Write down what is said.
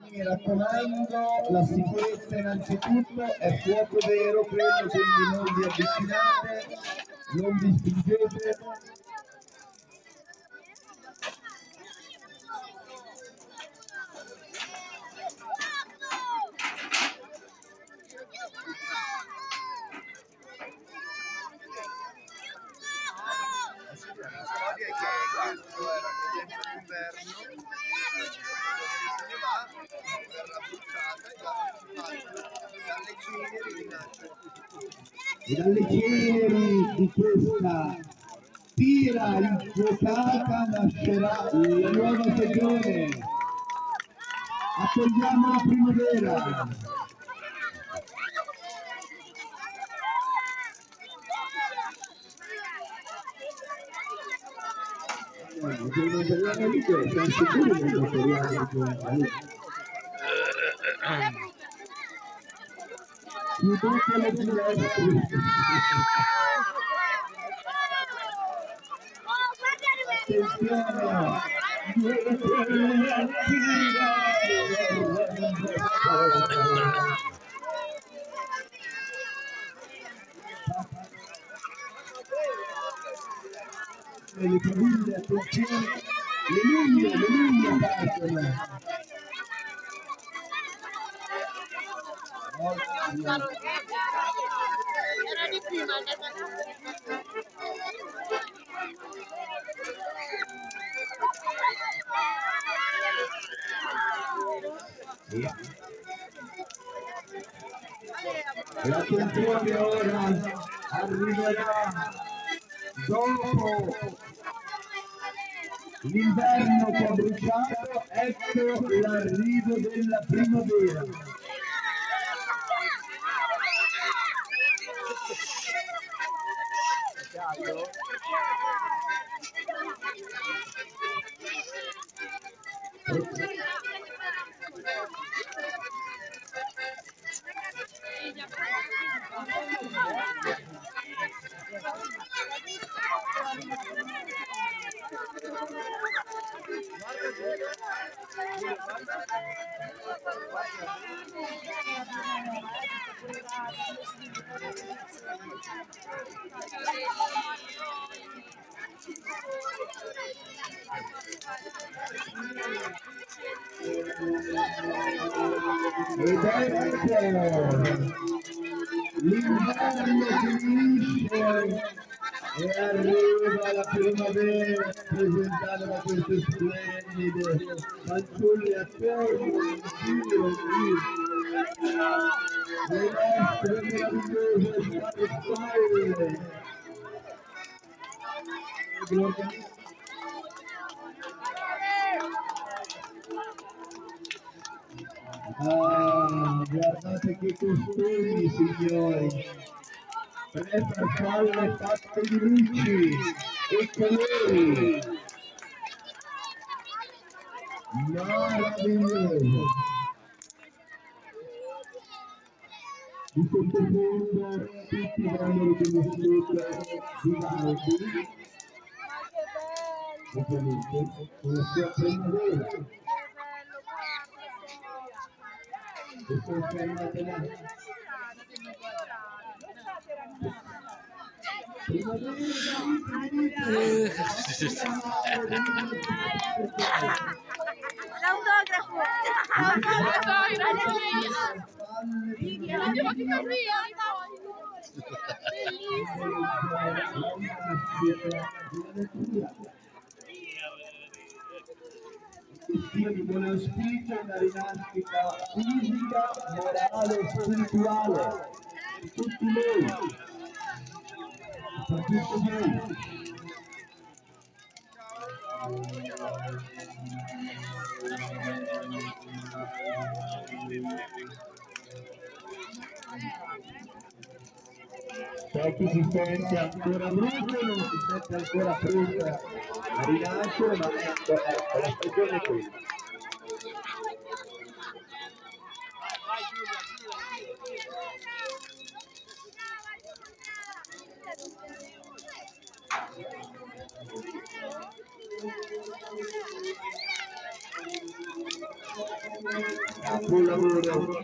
Mi raccomando, la sicurezza innanzitutto è fuoco vero quello, quindi non vi avvicinate, non vi spingete. E dalle ceneri di questa pira infuocata nascerà la nuova stagione. Accogliamo la primavera. Chiudete le finestre. Attenzione! Le famiglie, attenzione! Le lunghe partono! Era di prima, E attenzione ora, arriverà dopo l'inverno che ha bruciato, ecco l'arrivo della primavera. Ed ecco, l'inverno finisce e arriva la primavera presentata da queste splendide fanciulle attorno, in giro, le nostre meravigliose farfalle. Ah, guardate che costumi, signori! Tre farfalle fatte di luci e colori! Meraviglioso! Di sottofondo tutti vanno riconosciute Vivaldi, ovviamente, con la sua primavera. E sono fermate là. l'autografo! L'abbiamo che Sia di buon auspicio una rinascita fisica, morale e spirituale di tutti noi, soprattutto noi. C'è chi si sente ancora brutto, non si sente ancora pronto a rinascere, ma ecco, la stagione è questa. Buon lavoro.